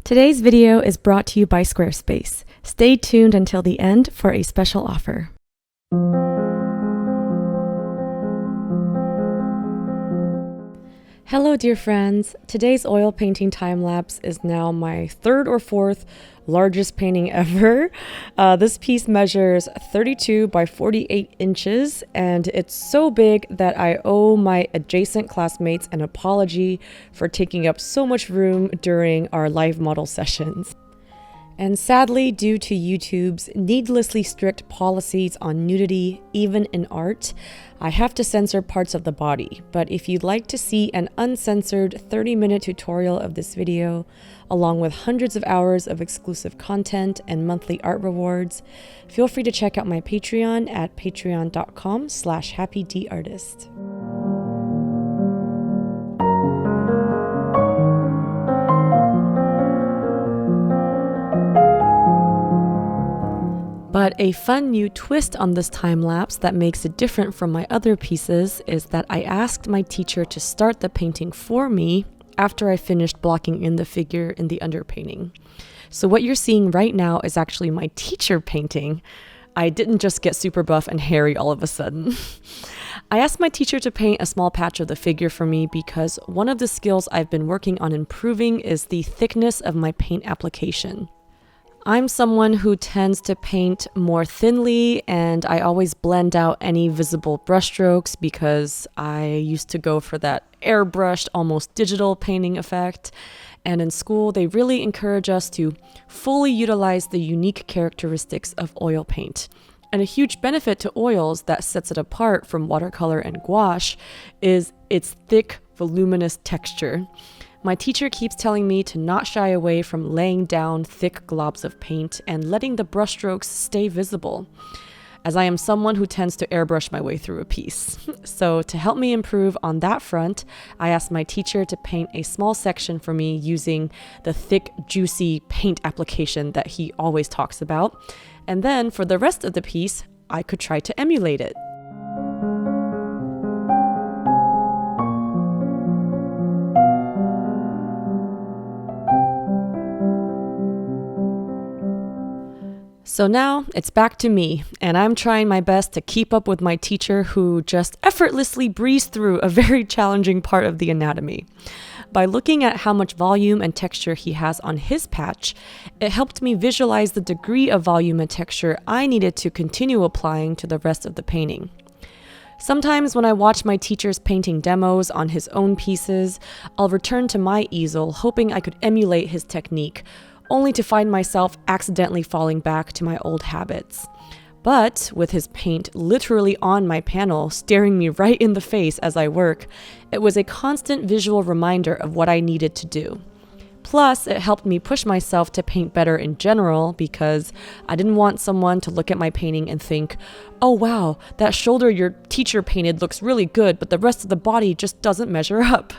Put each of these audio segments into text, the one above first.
Today's video is brought to you by Squarespace. Stay tuned until the end for a special offer. Hello dear friends, today's oil painting time lapse is now my third or fourth largest painting ever. This piece measures 32 by 48 inches and it's so big that I owe my adjacent classmates an apology for taking up so much room during our live model sessions. And sadly, due to YouTube's needlessly strict policies on nudity, even in art, I have to censor parts of the body. But if you'd like to see an uncensored 30-minute tutorial of this video, along with hundreds of hours of exclusive content and monthly art rewards, feel free to check out my Patreon at patreon.com/happydartist. But a fun new twist on this time lapse that makes it different from my other pieces is that I asked my teacher to start the painting for me after I finished blocking in the figure in the underpainting. So what you're seeing right now is actually my teacher painting. I didn't just get super buff and hairy all of a sudden. I asked my teacher to paint a small patch of the figure for me because one of the skills I've been working on improving is the thickness of my paint application. I'm someone who tends to paint more thinly and I always blend out any visible brushstrokes because I used to go for that airbrushed, almost digital painting effect. And in school, they really encourage us to fully utilize the unique characteristics of oil paint. And a huge benefit to oils that sets it apart from watercolor and gouache is its thick, voluminous texture. My teacher keeps telling me to not shy away from laying down thick globs of paint and letting the brushstrokes stay visible, as I am someone who tends to airbrush my way through a piece. So to help me improve on that front, I asked my teacher to paint a small section for me using the thick, juicy paint application that he always talks about. And then for the rest of the piece, I could try to emulate it. So now it's back to me, and I'm trying my best to keep up with my teacher who just effortlessly breezed through a very challenging part of the anatomy. By looking at how much volume and texture he has on his patch, it helped me visualize the degree of volume and texture I needed to continue applying to the rest of the painting. Sometimes when I watch my teacher's painting demos on his own pieces, I'll return to my easel hoping I could emulate his technique, only to find myself accidentally falling back to my old habits. But with his paint literally on my panel, staring me right in the face as I work, it was a constant visual reminder of what I needed to do. Plus, it helped me push myself to paint better in general because I didn't want someone to look at my painting and think, oh wow, that shoulder your teacher painted looks really good, but the rest of the body just doesn't measure up.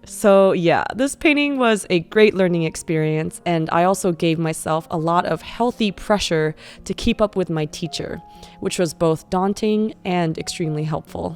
So yeah, this painting was a great learning experience, and I also gave myself a lot of healthy pressure to keep up with my teacher, which was both daunting and extremely helpful.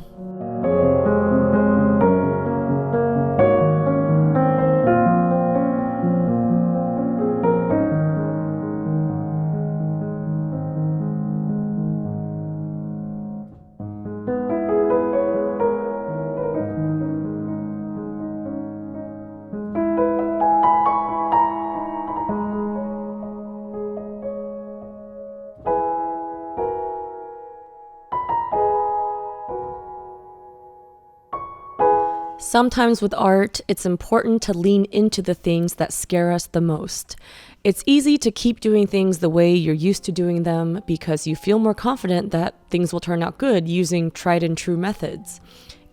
Sometimes with art, it's important to lean into the things that scare us the most. It's easy to keep doing things the way you're used to doing them because you feel more confident that things will turn out good using tried and true methods.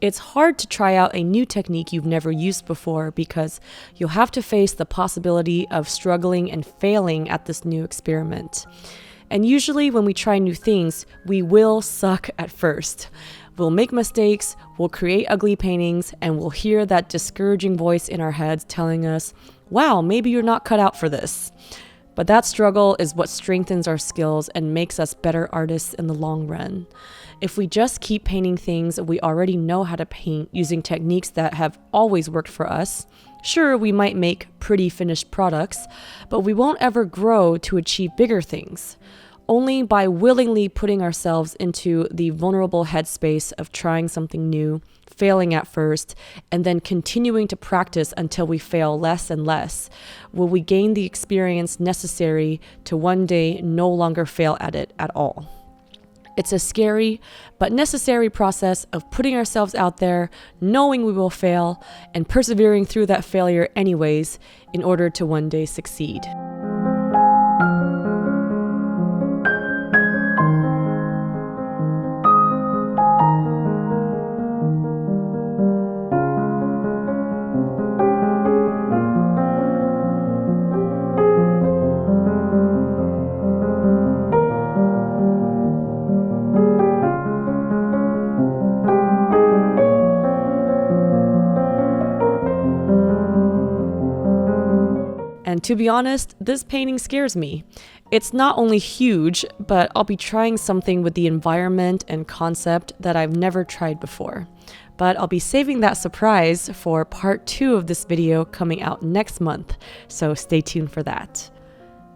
It's hard to try out a new technique you've never used before because you'll have to face the possibility of struggling and failing at this new experiment. And usually when we try new things, we will suck at first. We'll make mistakes, we'll create ugly paintings, and we'll hear that discouraging voice in our heads telling us, wow, maybe you're not cut out for this. But that struggle is what strengthens our skills and makes us better artists in the long run. If we just keep painting things we already know how to paint using techniques that have always worked for us, Sure, we might make pretty finished products, but we won't ever grow to achieve bigger things. Only by willingly putting ourselves into the vulnerable headspace of trying something new, failing at first, and then continuing to practice until we fail less and less, will we gain the experience necessary to one day no longer fail at it at all. It's a scary but necessary process of putting ourselves out there, knowing we will fail, and persevering through that failure anyways in order to one day succeed. And to be honest, this painting scares me. It's not only huge, but I'll be trying something with the environment and concept that I've never tried before. But I'll be saving that surprise for part 2 of this video coming out next month, so stay tuned for that.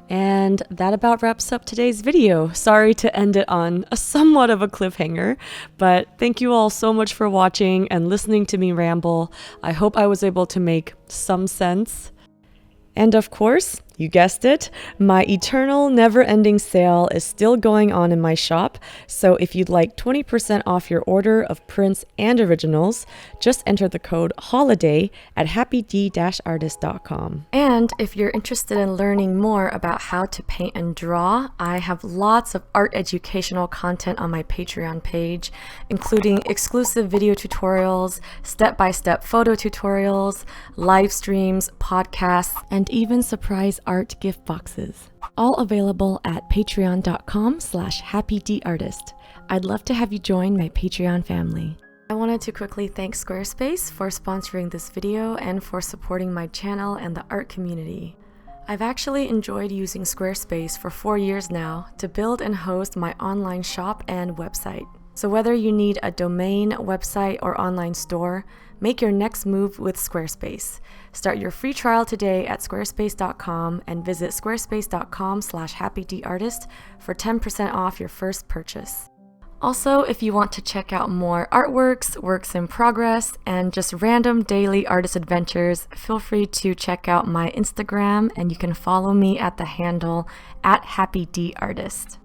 And that about wraps up today's video. Sorry to end it on a somewhat of a cliffhanger, but thank you all so much for watching and listening to me ramble. I hope I was able to make some sense. And of course, you guessed it, my eternal never-ending sale is still going on in my shop, so if you'd like 20% off your order of prints and originals, just enter the code HOLIDAY at happyd-artist.com. And if you're interested in learning more about how to paint and draw, I have lots of art educational content on my Patreon page, including exclusive video tutorials, step-by-step photo tutorials, live streams, podcasts, and even surprise art gift boxes. All available at patreon.com/happydartist. I'd love to have you join my Patreon family. I wanted to quickly thank Squarespace for sponsoring this video and for supporting my channel and the art community. I've actually enjoyed using Squarespace for 4 years now to build and host my online shop and website. So whether you need a domain, website, or online store, make your next move with Squarespace. Start your free trial today at squarespace.com and visit squarespace.com/happydartist for 10% off your first purchase. Also, if you want to check out more artworks, works in progress, and just random daily artist adventures, feel free to check out my Instagram, and you can follow me at the handle @happydartist.